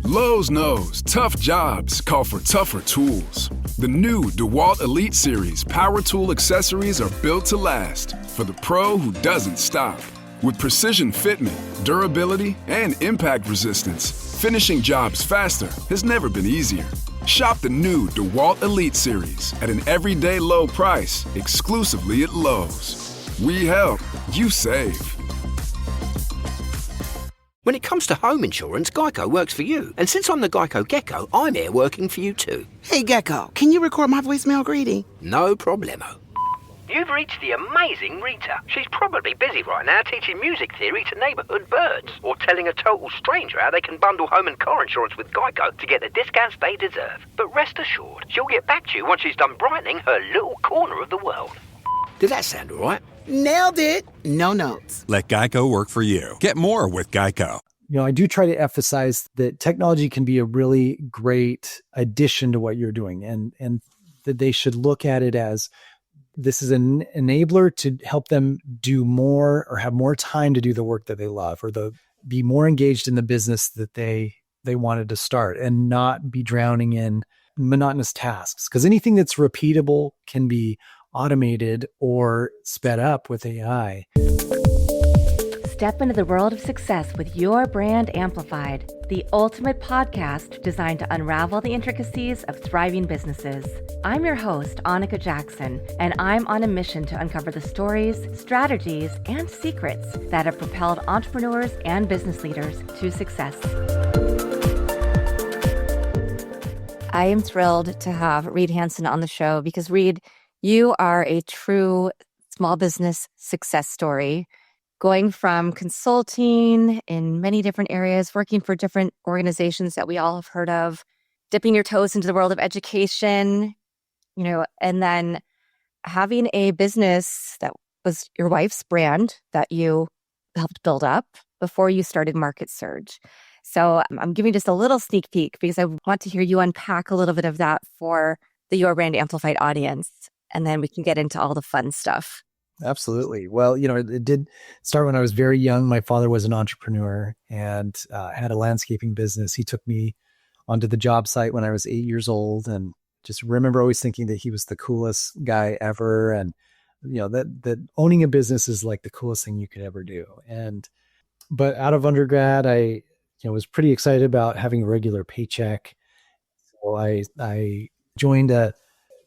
Lowe's knows tough jobs call for tougher tools. The new DeWalt Elite Series power tool accessories are built to last for the pro who doesn't stop. With precision fitment, durability, and impact resistance, finishing jobs faster has never been easier. Shop the new DeWalt Elite Series at an everyday low price exclusively at Lowe's. We help, you save. When it comes to home insurance, Geico works for you. And since I'm the Geico Gecko, I'm here working for you too. Hey, Gecko, can you record my voicemail greeting? No problemo. You've reached the amazing Rita. She's probably busy right now teaching music theory to neighborhood birds or telling a total stranger how they can bundle home and car insurance with Geico to get the discounts they deserve. But rest assured, she'll get back to you once she's done brightening her little corner of the world. Did that sound all right? Nailed it. No notes. Let Geico work for you. Get more with Geico. I do try to emphasize that technology can be a really great addition to what you're doing, and that they should look at it as this is an enabler to help them do more or have more time to do the work that they love, or be more engaged in the business that they wanted to start, and not be drowning in monotonous tasks. Because anything that's repeatable can be automated or sped up with AI. Step into the world of success with Your Brand Amplified, the ultimate podcast designed to unravel the intricacies of thriving businesses. I'm your host, Annika Jackson, and I'm on a mission to uncover the stories, strategies, and secrets that have propelled entrepreneurs and business leaders to success. I am thrilled to have Reed Hansen on the show because, Reed, you are a true small business success story. Going from consulting in many different areas, working for different organizations that we all have heard of, dipping your toes into the world of education, and then having a business that was your wife's brand that you helped build up before you started Market Surge. So I'm giving just a little sneak peek because I want to hear you unpack a little bit of that for the Your Brand Amplified audience, and then we can get into all the fun stuff. Absolutely. Well, it did start when I was very young. My father was an entrepreneur and had a landscaping business. He took me onto the job site when I was 8 years old, and just remember always thinking that he was the coolest guy ever. And, that owning a business is like the coolest thing you could ever do. But out of undergrad, I was pretty excited about having a regular paycheck. So I joined a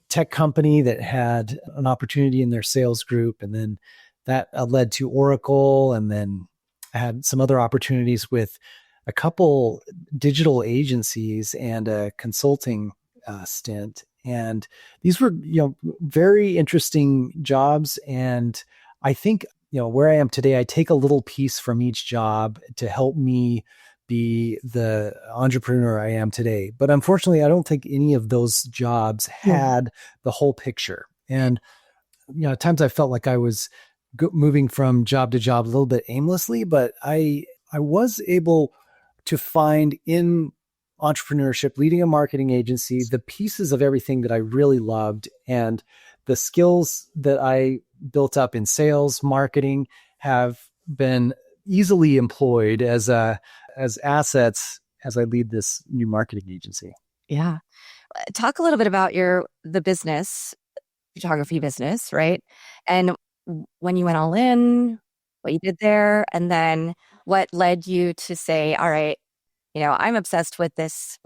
tech company that had an opportunity in their sales group. And then that led to Oracle. And then I had some other opportunities with a couple digital agencies and a consulting stint. And these were, very interesting jobs. And I think, where I am today, I take a little piece from each job to help me be the entrepreneur I am today. But unfortunately, I don't think any of those jobs had the whole picture. And, at times I felt like I was moving from job to job a little bit aimlessly, but I was able to find in entrepreneurship, leading a marketing agency, the pieces of everything that I really loved, and the skills that I built up in sales, marketing have been easily employed as assets as I lead this new marketing agency. Yeah. Talk a little bit about the business, photography business, right? And when you went all in, what you did there, and then what led you to say, all right, I'm obsessed with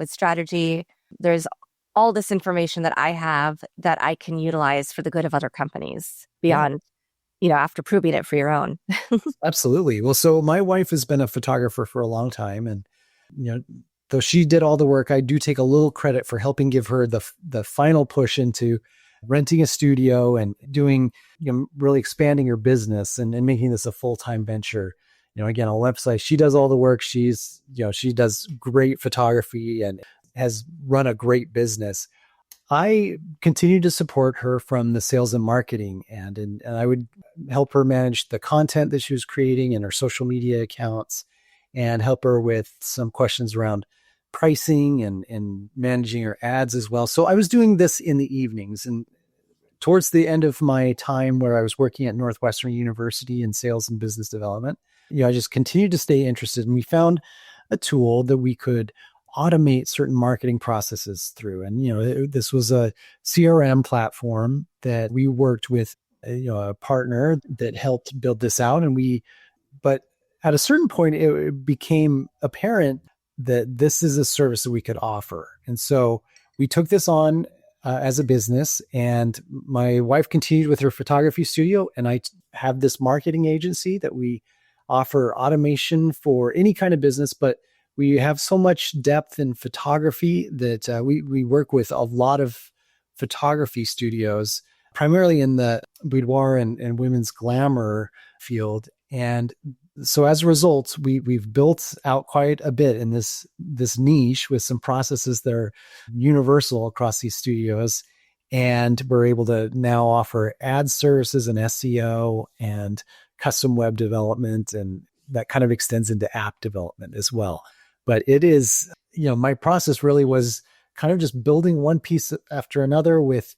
strategy. There's all this information that I have that I can utilize for the good of other companies beyond, after proving it for your own. Absolutely. Well, so my wife has been a photographer for a long time, and, though she did all the work, I do take a little credit for helping give her the final push into renting a studio and doing, really expanding her business and making this a full-time venture. Again, on the website, she does all the work. She does great photography and has run a great business. I continue to support her from the sales and marketing and I would help her manage the content that she was creating and her social media accounts, and help her with some questions around pricing and managing her ads as well. So I was doing this in the evenings, and towards the end of my time where I was working at Northwestern University in sales and business development, I just continued to stay interested, and we found a tool that we could automate certain marketing processes through. And, this was a CRM platform that we worked with, a partner that helped build this out. But at a certain point, it became apparent that this is a service that we could offer. And so we took this on as a business, and my wife continued with her photography studio, and I have this marketing agency that we offer automation for any kind of business, but we have so much depth in photography that we work with a lot of photography studios, primarily in the boudoir and women's glamour field. And so as a result, we've built out quite a bit in this niche with some processes that are universal across these studios. And we're able to now offer ad services and SEO and custom web development, and that kind of extends into app development as well. But it is, my process really was kind of just building one piece after another with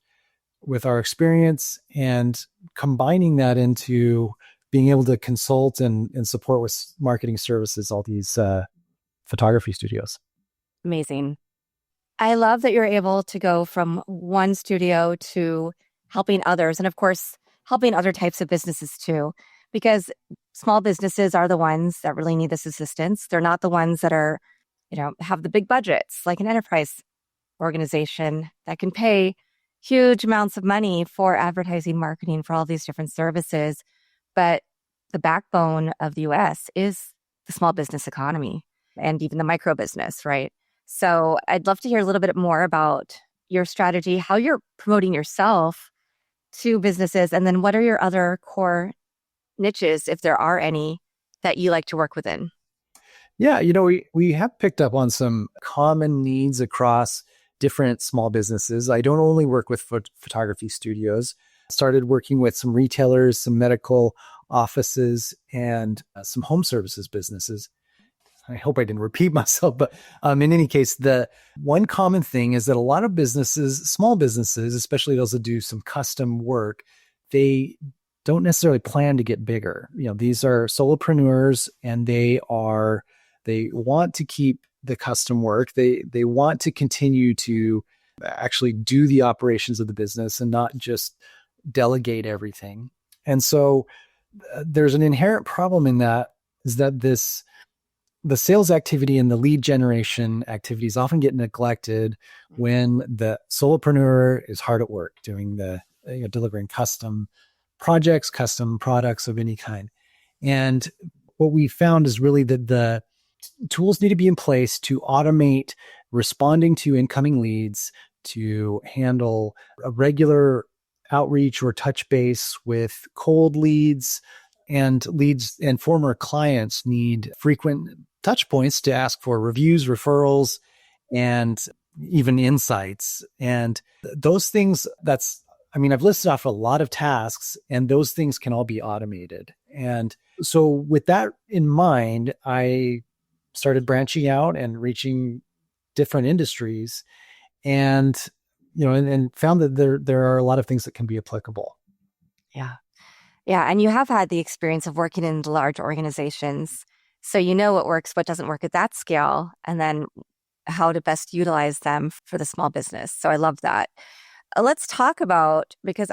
our experience and combining that into being able to consult and support with marketing services, all these photography studios. Amazing. I love that you're able to go from one studio to helping others. And of course, helping other types of businesses too, because small businesses are the ones that really need this assistance. They're not the ones that are, have the big budgets like an enterprise organization that can pay huge amounts of money for advertising, marketing, for all these different services. But the backbone of the US is the small business economy and even the micro business, right? So I'd love to hear a little bit more about your strategy, how you're promoting yourself to businesses, and then what are your other core niches, if there are any, that you like to work within? Yeah, we have picked up on some common needs across different small businesses. I don't only work with photography studios. Started working with some retailers, some medical offices, and some home services businesses. I hope I didn't repeat myself, but in any case, the one common thing is that a lot of businesses, small businesses, especially those that do some custom work, they don't necessarily plan to get bigger. These are solopreneurs, and they want to keep the custom work. They want to continue to actually do the operations of the business and not just delegate everything. And so there's an inherent problem in that, is that the sales activity and the lead generation activities often get neglected when the solopreneur is hard at work doing delivering custom projects, custom products of any kind. And what we found is really that the tools need to be in place to automate responding to incoming leads, to handle a regular outreach or touch base with cold leads, and former clients need frequent touch points to ask for reviews, referrals, and even insights. And those things, I've listed off a lot of tasks, and those things can all be automated. And so with that in mind, I started branching out and reaching different industries, and found that there are a lot of things that can be applicable. Yeah. Yeah. And you have had the experience of working in large organizations. So you know what works, what doesn't work at that scale, and then how to best utilize them for the small business. So I love that. Let's talk about, because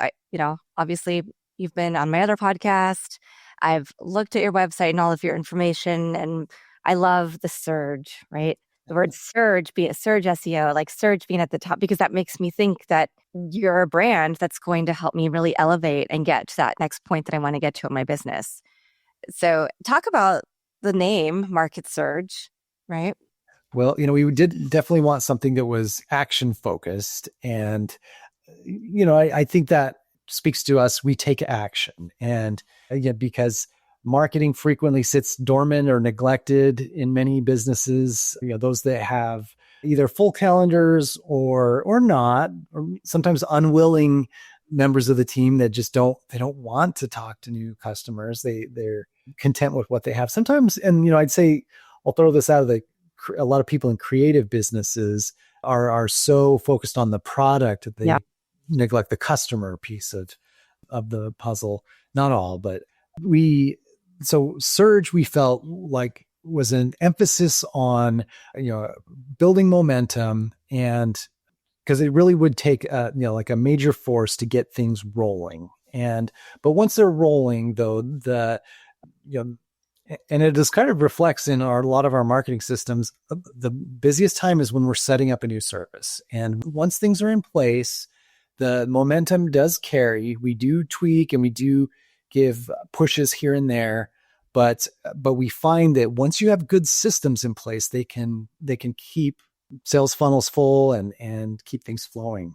obviously you've been on my other podcast. I've looked at your website and all of your information, and I love the surge, right? The word surge, be it surge SEO, like surge being at the top, because that makes me think that you're a brand that's going to help me really elevate and get to that next point that I want to get to in my business. So talk about the name Market Surge, right? Well, we did definitely want something that was action focused. And, I think that speaks to us. We take action. And again, because marketing frequently sits dormant or neglected in many businesses, those that have either full calendars or not, or sometimes unwilling members of the team that just don't want to talk to new customers. They're content with what they have sometimes. And, I'd say, I'll throw this out of a lot of people in creative businesses are so focused on the product that they neglect the customer piece of the puzzle. Not all, but so Surge, we felt like was an emphasis on, building momentum, and because it really would take like a major force to get things rolling. But once they're rolling, though, and it just kind of reflects in a lot of our marketing systems, the busiest time is when we're setting up a new service. And once things are in place, the momentum does carry. We do tweak and we do give pushes here and there, but we find that once you have good systems in place, they can keep sales funnels full and keep things flowing.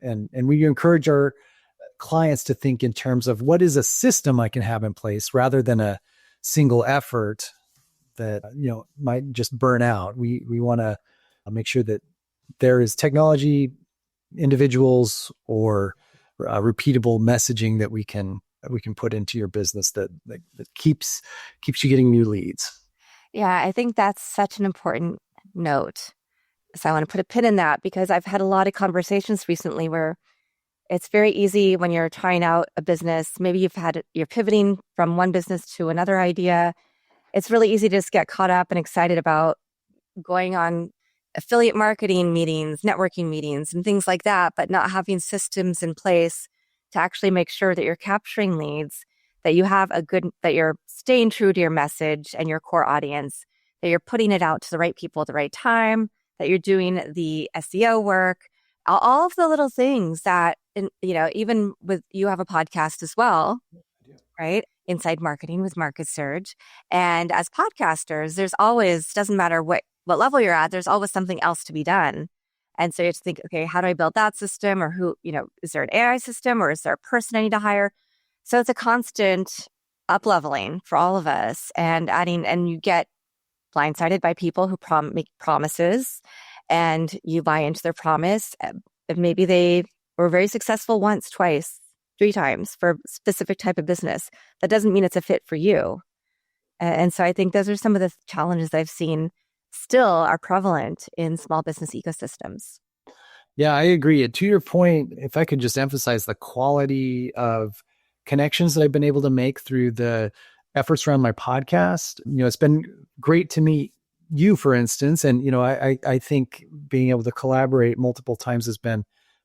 And we encourage our clients to think in terms of what is a system I can have in place rather than a single effort that might just burn out. We want to make sure that there is technology, individuals, or repeatable messaging that we can put into your business that keeps you getting new leads. Yeah, I think that's such an important note. So I want to put a pin in that, because I've had a lot of conversations recently where it's very easy when you're trying out a business. Maybe you're pivoting from one business to another idea. It's really easy to just get caught up and excited about going on affiliate marketing meetings, networking meetings, and things like that, but not having systems in place to actually make sure that you're capturing leads, that you're staying true to your message and your core audience, that you're putting it out to the right people at the right time, that you're doing the SEO work, all of the little things that, even with, you have a podcast as well, right? Inside Marketing with Market Surge. And as podcasters, there's always, doesn't matter what level you're at, there's always something else to be done. And so you have to think, okay, how do I build that system? Or is there an AI system, or is there a person I need to hire? So it's a constant up-leveling for all of us, and you get blindsided by people who make promises, and you buy into their promise. Maybe they were very successful once, twice, 3 times for a specific type of business. That doesn't mean it's a fit for you. And so I think those are some of the challenges I've seen still are prevalent in small business ecosystems. Yeah, I agree. To your point, if I could just emphasize the quality of connections that I've been able to make through the efforts around my podcast, it's been great to meet you, for instance. And, I think being able to collaborate multiple times has been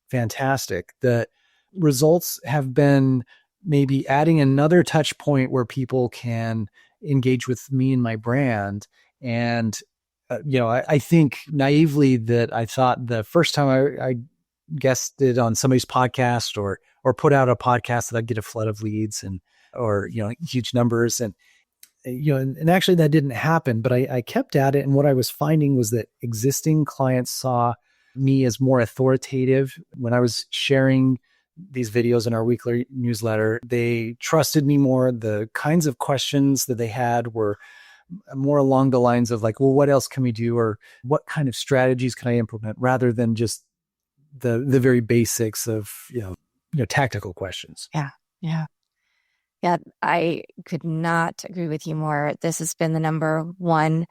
fantastic. The results have been maybe adding another touch point where people can engage with me and my brand. And, I think naively that I thought the first time I guested on somebody's podcast or put out a podcast that I'd get a flood of leads or huge numbers. And actually that didn't happen, but I kept at it. And what I was finding was that existing clients saw me as more authoritative. When I was sharing these videos in our weekly newsletter, they trusted me more. The kinds of questions that they had were more along the lines of like, well, what else can we do? Or what kind of strategies can I implement, rather than just the very basics of, tactical questions. Yeah. Yeah. Yeah, I could not agree with you more. This has been the number one.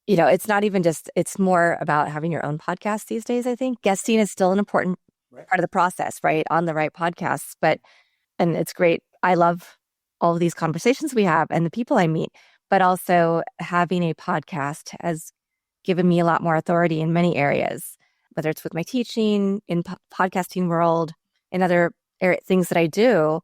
It's not even just, it's more about having your own podcast these days, I think. Guesting is still an important part of the process, right? On the right podcasts. And it's great. I love all of these conversations we have and the people I meet, but also having a podcast has given me a lot more authority in many areas, whether it's with my teaching, in podcasting world, in other things that I do.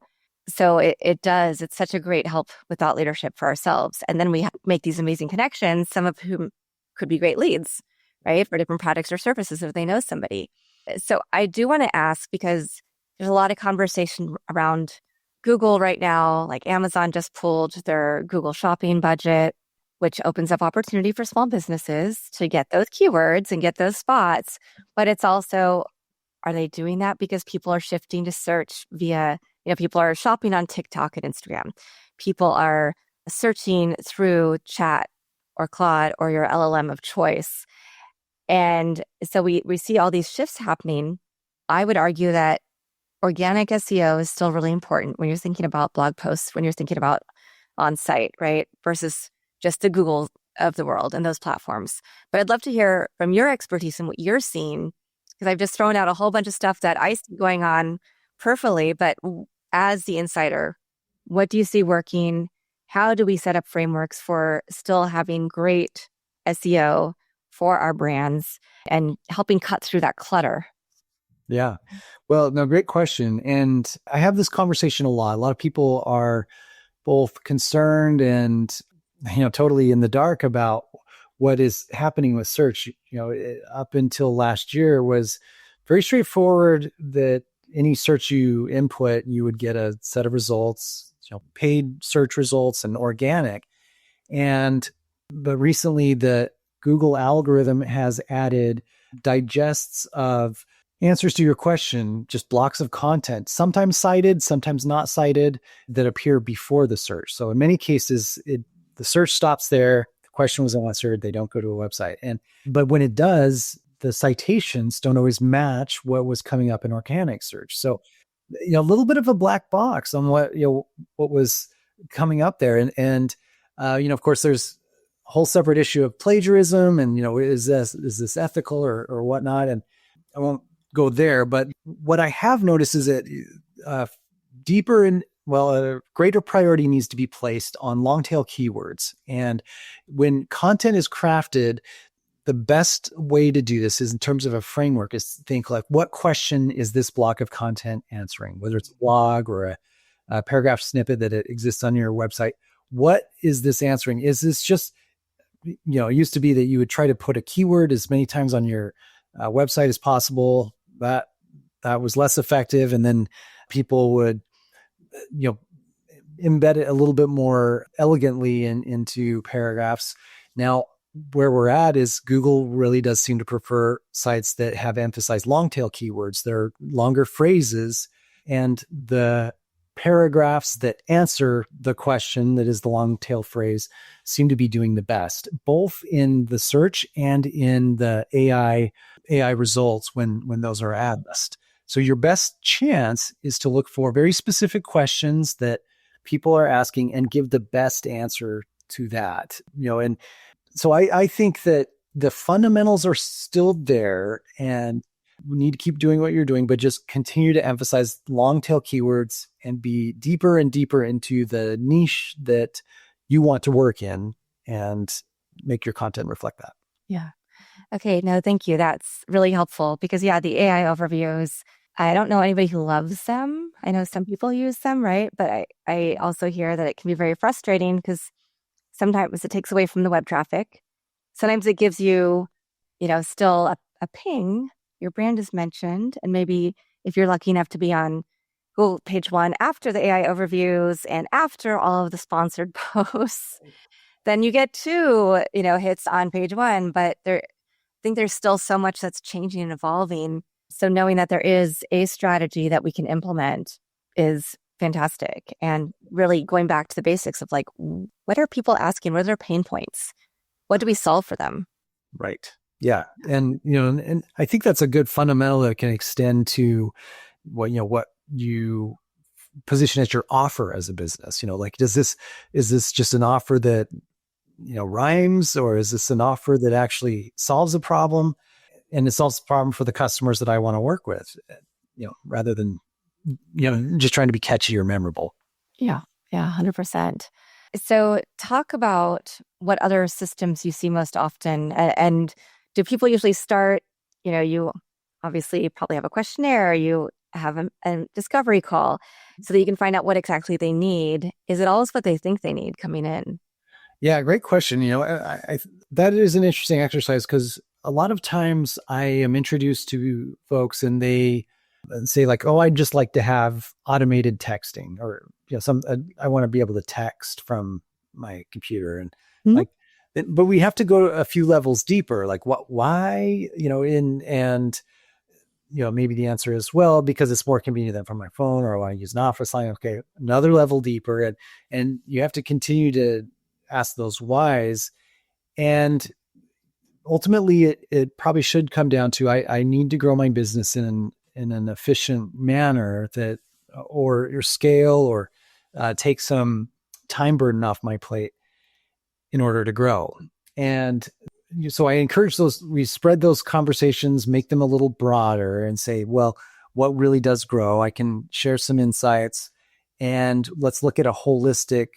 So it's such a great help with thought leadership for ourselves. And then we make these amazing connections, some of whom could be great leads, right? For different products or services if they know somebody. So I do want to ask, because there's a lot of conversation around Google right now, like Amazon just pulled their Google shopping budget, which opens up opportunity for small businesses to get those keywords and get those spots. But it's also, are they doing that because people are shifting to search via, people are shopping on TikTok and Instagram. People are searching through Chat or Claude or your LLM of choice. And so we see all these shifts happening. I would argue that organic SEO is still really important when you're thinking about blog posts, when you're thinking about on-site, right? Versus just the Google of the world and those platforms. But I'd love to hear from your expertise and what you're seeing, because I've just thrown out a whole bunch of stuff that I see going on peripherally, but as the insider, what do you see working? how do we set up frameworks for still having great SEO for our brands and helping cut through that clutter? Yeah. Well, no, great question. And I have this conversation a lot. A lot of people are both concerned and, totally in the dark about what is happening with search. Up until last year was very straightforward that any search you input, you would get a set of results, paid search results and organic. But recently the Google algorithm has added digests of answers to your question, just blocks of content, sometimes cited, sometimes not cited, that appear before the search. So in many cases, the search stops there, the question was answered, they don't go to a website. But when it does, the citations don't always match what was coming up in organic search. So, a little bit of a black box on what was coming up there. And of course, there's a whole separate issue of plagiarism and, is this ethical or whatnot? And I won't go there, but what I have noticed is that a greater priority needs to be placed on long tail keywords. And when content is crafted, the best way to do this is in terms of a framework is to think like, what question is this block of content answering? Whether it's a blog or a paragraph snippet that it exists on your website, what is this answering? Is this just, it used to be that you would try to put a keyword as many times on your website as possible. That was less effective. And then people would, embed it a little bit more elegantly into paragraphs. Now, where we're at is Google really does seem to prefer sites that have emphasized long tail keywords. They're longer phrases, and the paragraphs that answer the question that is the long tail phrase seem to be doing the best, both in the search and in the AI results when those are addressed. So your best chance is to look for very specific questions that people are asking and give the best answer to that. And so I think that the fundamentals are still there and we need to keep doing what you're doing, but just continue to emphasize long tail keywords and be deeper and deeper into the niche that you want to work in and make your content reflect that. Yeah. Okay. No, thank you. That's really helpful because the AI overviews, I don't know anybody who loves them. I know some people use them, right? But I also hear that it can be very frustrating because sometimes it takes away from the web traffic. Sometimes it gives you, still a ping. Your brand is mentioned. And maybe if you're lucky enough to be on Google page 1 after the AI overviews and after all of the sponsored posts, then you get 2, hits on page 1. But I think there's still so much that's changing and evolving. So knowing that there is a strategy that we can implement is fantastic. And really going back to the basics of like, what are people asking? What are their pain points? What do we solve for them? Right. Yeah. And, and I think that's a good fundamental that can extend to what you position as your offer as a business. Is this just an offer that, rhymes, or is this an offer that actually solves a problem and it solves the problem for the customers that I want to work with, rather than, just trying to be catchy or memorable. Yeah. Yeah. 100%. So talk about what other systems you see most often. And do people usually start, you obviously probably have a questionnaire, you have a discovery call so that you can find out what exactly they need. Is it always what they think they need coming in? Yeah, great question. I that is an interesting exercise because a lot of times I am introduced to folks and they say like, oh, I'd just like to have automated texting, or I want to be able to text from my computer, and but we have to go a few levels deeper. Like why, maybe the answer is, well, because it's more convenient than from my phone, or I want to use an office line. Okay, another level deeper, and you have to continue to ask those whys, and ultimately it probably should come down to I need to grow my business in an efficient manner that, or your scale, or take some time burden off my plate in order to grow. And so I encourage we spread those conversations, make them a little broader and say, well, what really does grow? I can share some insights and let's look at a holistic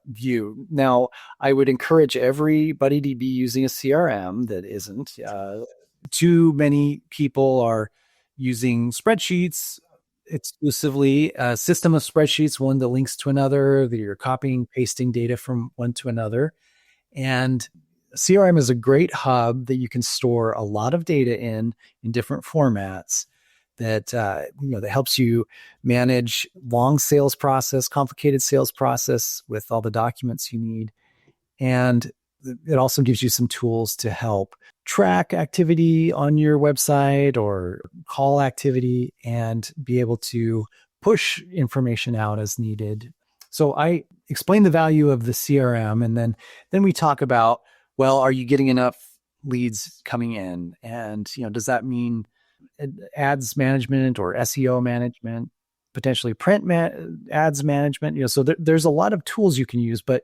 view. Now, I would encourage everybody to be using a CRM that isn't. Too many people are using spreadsheets exclusively, a system of spreadsheets, one that links to another, that you're copying, pasting data from one to another. And CRM is a great hub that you can store a lot of data in different formats that that helps you manage long sales process, complicated sales process with all the documents you need. And it also gives you some tools to help track activity on your website or call activity and be able to push information out as needed. So I explain the value of the CRM, and then we talk about, well, are you getting enough leads coming in? And, does that mean ads management or SEO management, potentially print ads management? So there's a lot of tools you can use, but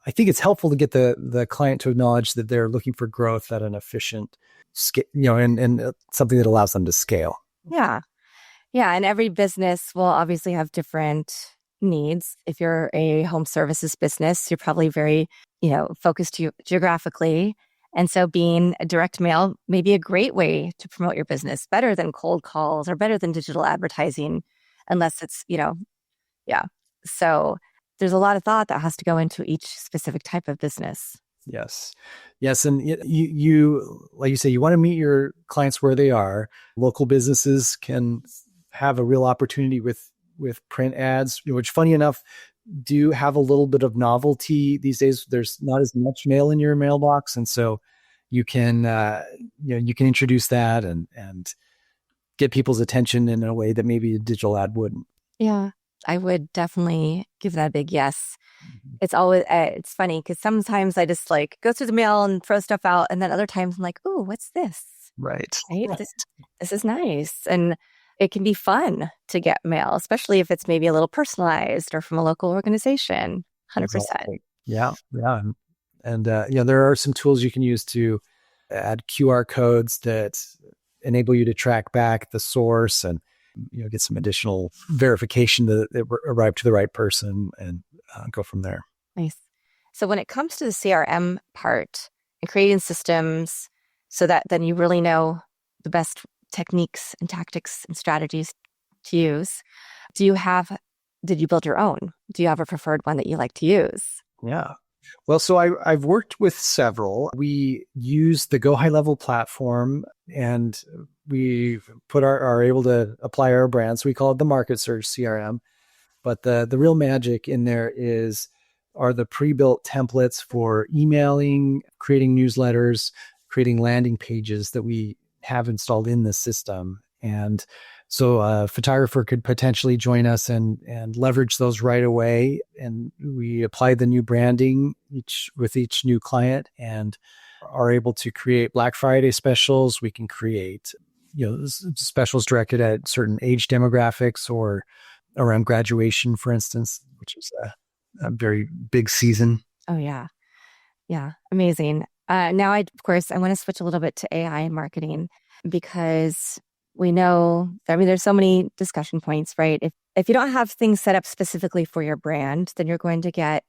I think it's helpful to get the client to acknowledge that they're looking for growth at an efficient scale, and something that allows them to scale. Yeah. Yeah. And every business will obviously have different needs. If you're a home services business, you're probably very, focused geographically. And so being a direct mail may be a great way to promote your business, better than cold calls or better than digital advertising, unless it's, yeah. So there's a lot of thought that has to go into each specific type of business. Yes. And you, like you say, you want to meet your clients where they are. Local businesses can have a real opportunity with print ads, which, funny enough, do have a little bit of novelty these days. There's not as much mail in your mailbox, and so you can you can introduce that and get people's attention in a way that maybe a digital ad wouldn't. Yeah, I would definitely give that a big yes. It's always it's funny because sometimes I just go through the mail and throw stuff out, and then other times I'm like, "Ooh, what's this?" Right. This is nice, and it can be fun to get mail, especially if it's maybe a little personalized or from a local organization. 100%. Exactly. Yeah. And there are some tools you can use to add QR codes that enable you to track back the source and get some additional verification that it arrived to the right person, and go from there. Nice. So when it comes to the CRM part and creating systems so that then you really know the best techniques and tactics and strategies to use, did you build your own? Do you have a preferred one that you like to use? Yeah. Well, so I've worked with several. We use the Go High Level platform, and we are able to apply our brand. So we call it the Market Surge CRM. But the real magic in there are the pre-built templates for emailing, creating newsletters, creating landing pages that we have installed in the system. And so a photographer could potentially join us and leverage those right away. And we apply the new branding with each new client and are able to create Black Friday specials. We can create, specials directed at certain age demographics or around graduation, for instance, which is a very big season. Oh, yeah. Yeah. Amazing. Now, I want to switch a little bit to AI and marketing, because we know, there's so many discussion points, right? If you don't have things set up specifically for your brand, then you're going to get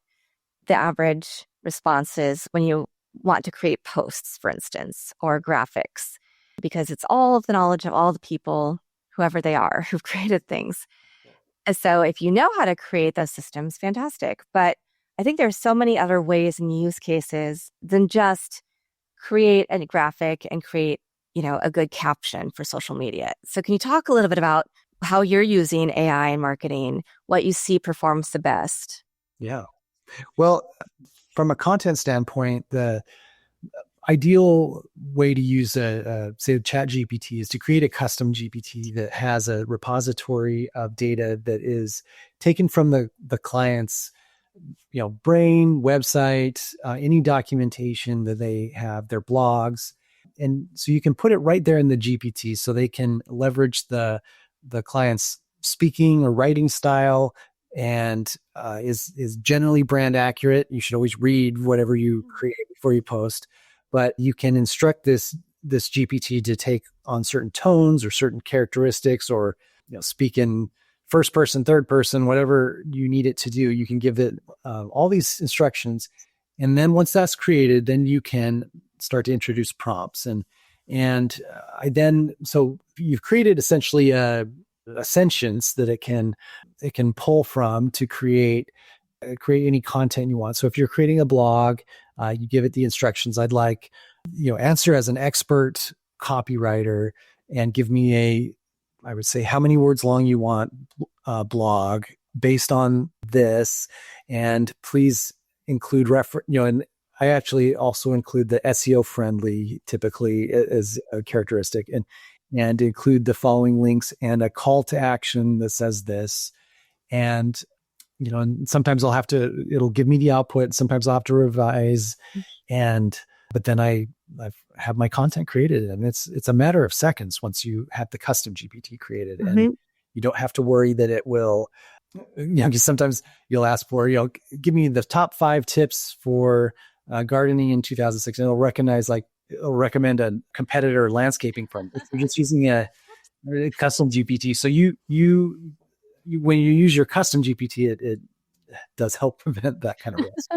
the average responses when you want to create posts, for instance, or graphics, because it's all of the knowledge of all the people, whoever they are, who've created things. And so if you know how to create those systems, fantastic. But I think there's so many other ways and use cases than just create a graphic and create, a good caption for social media. So can you talk a little bit about how you're using AI in marketing, what you see performs the best? Yeah. Well, from a content standpoint, the ideal way to use say Chat GPT is to create a custom GPT that has a repository of data that is taken from the client's brain, website, any documentation that they have, their blogs. And so you can put it right there in the GPT so they can leverage the client's speaking or writing style, and is generally brand accurate. You should always read whatever you create before you post, but you can instruct this GPT to take on certain tones or certain characteristics, or speak in first person, third person, whatever you need it to do. You can give it all these instructions. And then once that's created, then you can start to introduce prompts. So you've created essentially a sentence that it can pull from to create any content you want. So if you're creating a blog, you give it the instructions. I'd like, answer as an expert copywriter and give me I would say how many words long you want blog based on this, and please include and I actually also include the SEO friendly typically as a characteristic, and include the following links and a call to action that says this. And and sometimes it'll give me the output. Sometimes I'll have to revise, but then I have my content created, and it's a matter of seconds once you have the custom GPT created, and you don't have to worry that it will, because sometimes you'll ask for, give me the top 5 tips for gardening in 2006, and it'll recommend a competitor landscaping firm. You're just using a custom GPT. So you when you use your custom GPT, it does help prevent that kind of risk.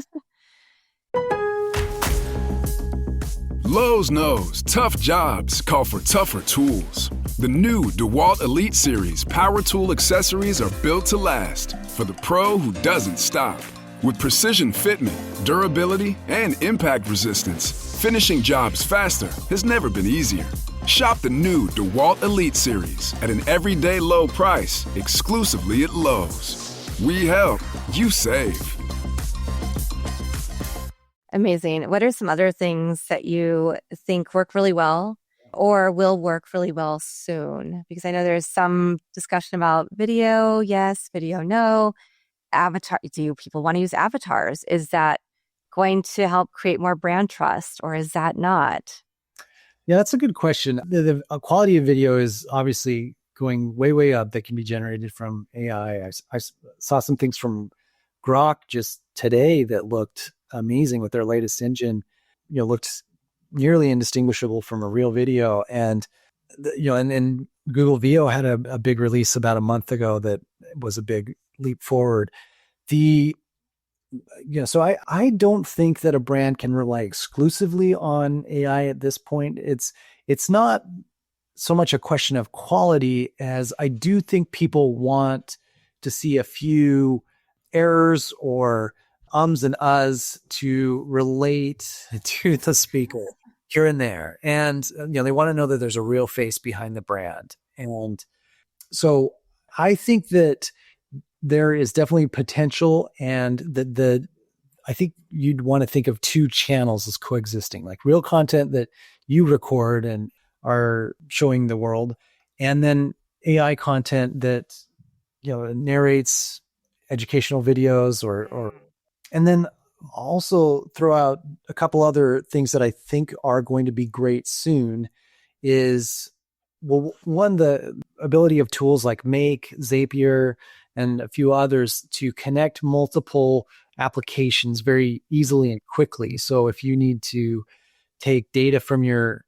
Lowe's knows tough jobs call for tougher tools. The new DeWalt Elite Series power tool accessories are built to last for the pro who doesn't stop. With precision fitment, durability, and impact resistance, finishing jobs faster has never been easier. Shop the new DeWalt Elite Series at an everyday low price exclusively at Lowe's. We help, you save. Amazing. What are some other things that you think work really well or will work really well soon? Because I know there's some discussion about video, yes, video, no. Avatar. Do people want to use avatars? Is that going to help create more brand trust, or is that not? Yeah, that's a good question. The quality of video is obviously going way, way up that can be generated from AI. I saw some things from Grok just today that looked amazing with their latest engine, looked nearly indistinguishable from a real video. And, and Google VO had a big release about a month ago that was a big leap forward. So I don't think that a brand can rely exclusively on AI at this point. It's not so much a question of quality as I do think people want to see a few errors or ums and uhs to relate to the speaker here and there. And, they want to know that there's a real face behind the brand. And so I think that there is definitely potential, and I think you'd want to think of 2 channels as coexisting, like real content that you record and are showing the world, and then AI content that, narrates educational videos or, and then also throw out a couple other things that I think are going to be great soon is, well, one, the ability of tools like Make, Zapier, and a few others to connect multiple applications very easily and quickly. So if you need to take data from your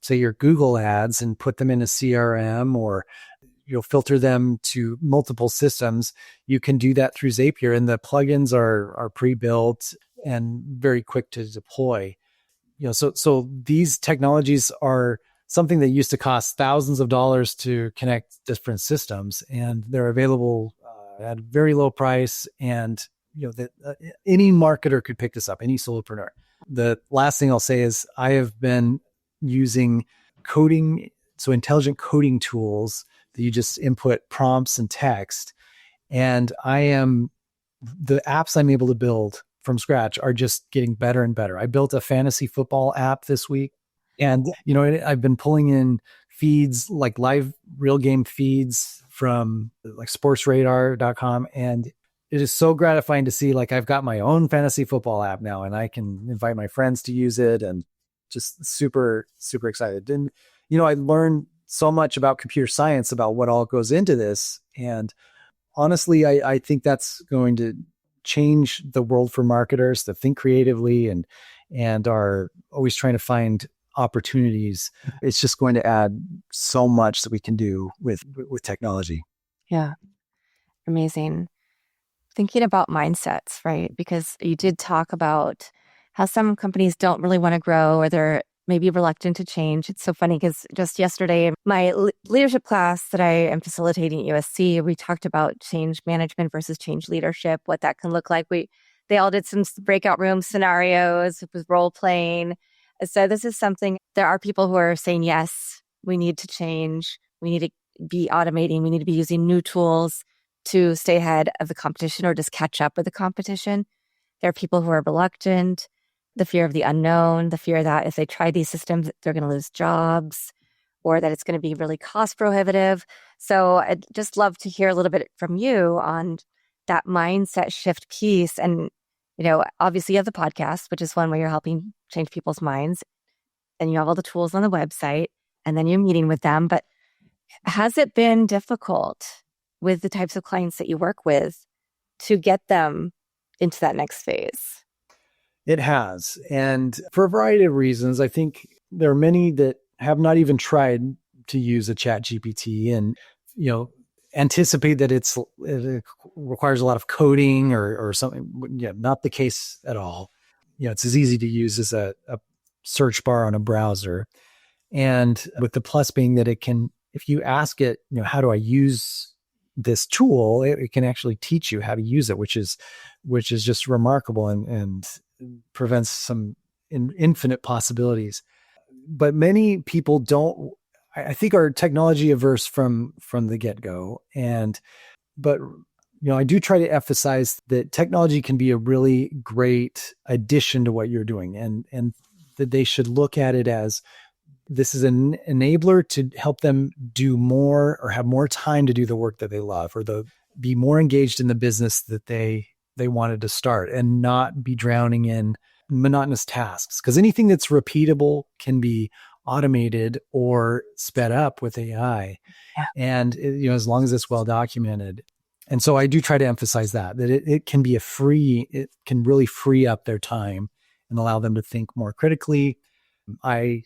Google ads and put them in a CRM, or you'll filter them to multiple systems, you can do that through Zapier, and the plugins are pre-built and very quick to deploy. So these technologies are something that used to cost thousands of dollars to connect different systems, and they're available at a very low price. And that any marketer could pick this up, any solopreneur. The last thing I'll say is I have been using coding, so intelligent coding tools that you just input prompts and text, and the apps I'm able to build from scratch are just getting better and better. I built a fantasy football app this week. And, I've been pulling in feeds, like live real game feeds from like sportsradar.com. And it is so gratifying to see, like, I've got my own fantasy football app now, and I can invite my friends to use it, and just super, super excited. And, I learned so much about computer science, about what all goes into this. And honestly, I think that's going to change the world for marketers that think creatively and are always trying to find opportunities. It's just going to add so much that we can do with technology. Yeah. Amazing. Thinking about mindsets, right? Because you did talk about how some companies don't really want to grow or they're maybe reluctant to change. It's so funny because just yesterday, my leadership class that I am facilitating at USC, we talked about change management versus change leadership, what that can look like. They all did some breakout room scenarios with role playing. So this is something, there are people who are saying, yes, we need to change. We need to be automating. We need to be using new tools to stay ahead of the competition or just catch up with the competition. There are people who are reluctant, the fear of the unknown, the fear that if they try these systems, they're going to lose jobs or that it's going to be really cost prohibitive. So I'd just love to hear a little bit from you on that mindset shift piece. And, obviously you have the podcast, which is one where you're helping change people's minds, and you have all the tools on the website, and then you're meeting with them. But has it been difficult with the types of clients that you work with to get them into that next phase? It has. And for a variety of reasons, I think there are many that have not even tried to use a chat GPT and, anticipate that it requires a lot of coding or something. Yeah, not the case at all. It's as easy to use as a search bar on a browser. And with the plus being that it can, if you ask it, how do I use this tool, it can actually teach you how to use it, which is just remarkable and prevents some infinite possibilities. But many people don't, I think, are technology averse from the get-go. But I do try to emphasize that technology can be a really great addition to what you're doing, and that they should look at it as this is an enabler to help them do more or have more time to do the work that they love, or be more engaged in the business that they wanted to start, and not be drowning in monotonous tasks. Because anything that's repeatable can be automated or sped up with AI. Yeah. And as long as it's well documented. And so I do try to emphasize that it can be it can really free up their time and allow them to think more critically. I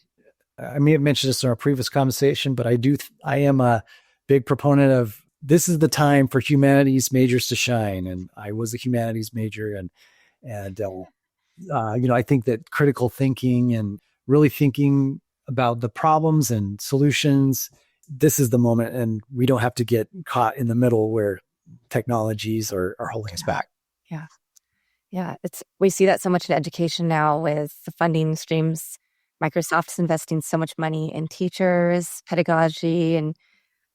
may have mentioned this in our previous conversation, but I am a big proponent of, this is the time for humanities majors to shine. And I was a humanities major, and I think that critical thinking and really thinking about the problems and solutions, this is the moment, and we don't have to get caught in the middle where technologies are holding us back. Yeah. Yeah. We see that so much in education now with the funding streams. Microsoft's investing so much money in teachers, pedagogy, and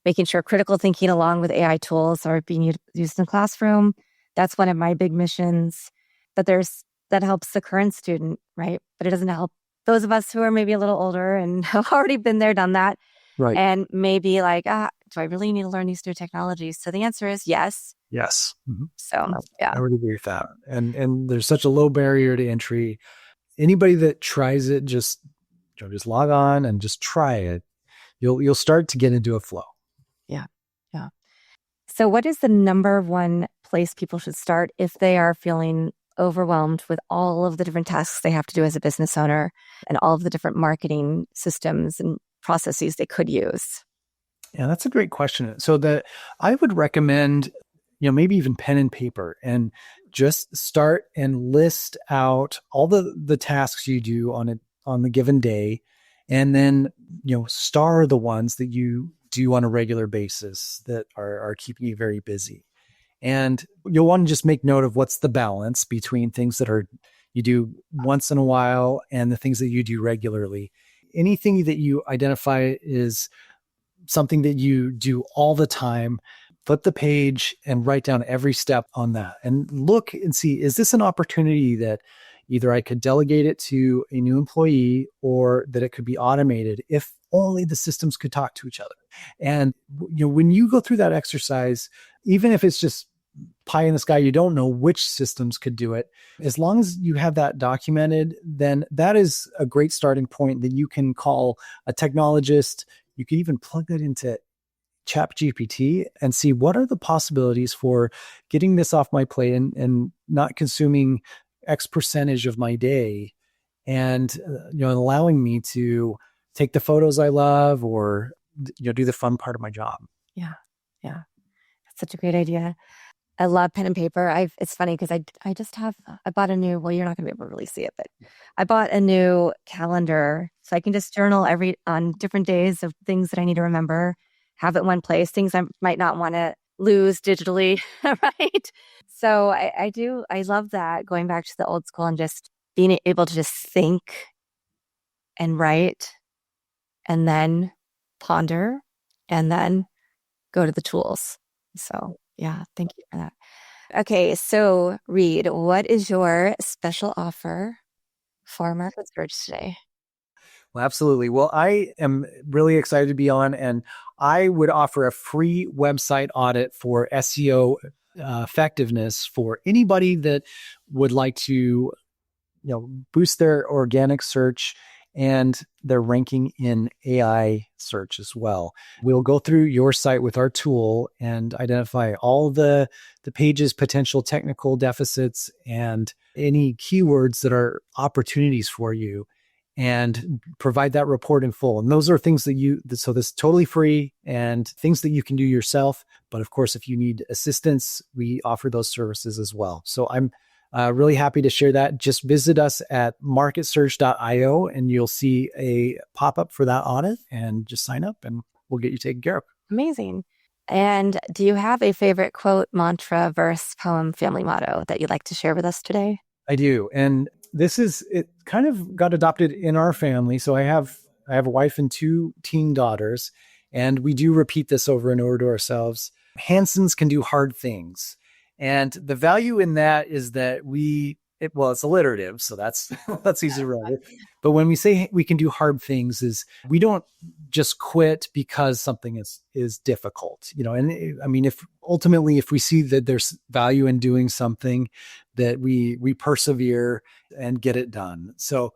making sure critical thinking along with AI tools are being used in the classroom. That's one of my big missions. But that helps the current student, right? But it doesn't help those of us who are maybe a little older and have already been there, done that. Right. And maybe like, do I really need to learn these new technologies? So the answer is yes. Yes. Mm-hmm. So, yeah. I would agree with that. And there's such a low barrier to entry. Anybody that tries it, just log on and just try it. You'll start to get into a flow. Yeah. Yeah. So what is the number one place people should start if they are feeling overwhelmed with all of the different tasks they have to do as a business owner and all of the different marketing systems and processes they could use? Yeah, that's a great question. So I would recommend, maybe even pen and paper, and just start and list out all the tasks you do on the given day, and then, star the ones that you do on a regular basis that are keeping you very busy. And you'll want to just make note of what's the balance between things that you do once in a while and the things that you do regularly. Anything that you identify is something that you do all the time, flip the page and write down every step on that, and look and see, is this an opportunity that either I could delegate it to a new employee or that it could be automated if only the systems could talk to each other. And when you go through that exercise, even if it's just pie in the sky, you don't know which systems could do it, as long as you have that documented, then that is a great starting point that you can call a technologist. You can even plug that into ChatGPT and see, what are the possibilities for getting this off my plate and not consuming X percentage of my day, and allowing me to take the photos I love, or do the fun part of my job. Yeah. Such a great idea. I love pen and paper. It's funny because I bought a new, well, you're not going to be able to really see it, but I bought a new calendar so I can just journal on different days of things that I need to remember, have it in one place, things I might not want to lose digitally, right? So I love that, going back to the old school and just being able to just think and write and then ponder and then go to the tools. So yeah, thank you for that. Okay, so Reed, what is your special offer for Market Surge today? Well, absolutely. Well, I am really excited to be on, and I would offer a free website audit for SEO effectiveness for anybody that would like to, boost their organic search and their ranking in AI search as well. We'll go through your site with our tool and identify all the page's potential technical deficits and any keywords that are opportunities for you, and provide that report in full. And those are things so this is totally free and things that you can do yourself. But of course, if you need assistance, we offer those services as well. So I'm really happy to share that. Just visit us at marketsurge.io and you'll see a pop-up for that audit, and just sign up and we'll get you taken care of. Amazing. And do you have a favorite quote, mantra, verse, poem, family motto that you'd like to share with us today? I do. And it kind of got adopted in our family. So I have a wife and 2 teen daughters, and we do repeat this over and over to ourselves. Hansens can do hard things. And the value in that is that it's alliterative, so that's easy to remember. But when we say we can do hard things, is we don't just quit because something is difficult, And I mean, if we see that there's value in doing something, that we persevere and get it done. So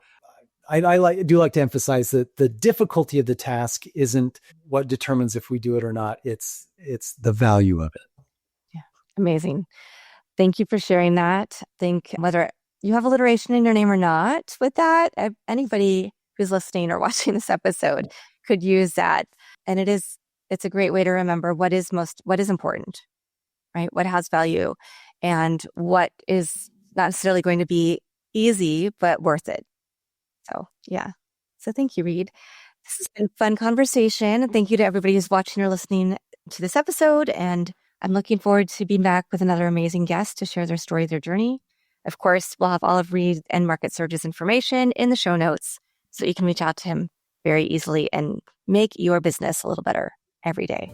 I do like to emphasize that the difficulty of the task isn't what determines if we do it or not. It's the value of it. Yeah, amazing. Thank you for sharing that. I think whether you have alliteration in your name or not, with that, anybody who's listening or watching this episode could use that. And it's a great way to remember what is important, right? What has value and what is not necessarily going to be easy, but worth it. So, yeah. So thank you, Reed. This has been a fun conversation. Thank you to everybody who's watching or listening to this episode. And I'm looking forward to being back with another amazing guest to share their story, their journey. Of course, we'll have all of Reed and Market Surge's information in the show notes, so you can reach out to him very easily and make your business a little better every day.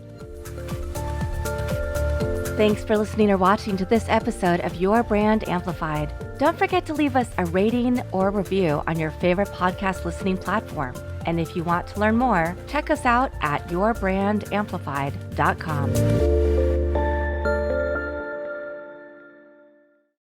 Thanks for listening or watching to this episode of Your Brand Amplified. Don't forget to leave us a rating or review on your favorite podcast listening platform. And if you want to learn more, check us out at yourbandamplified.com.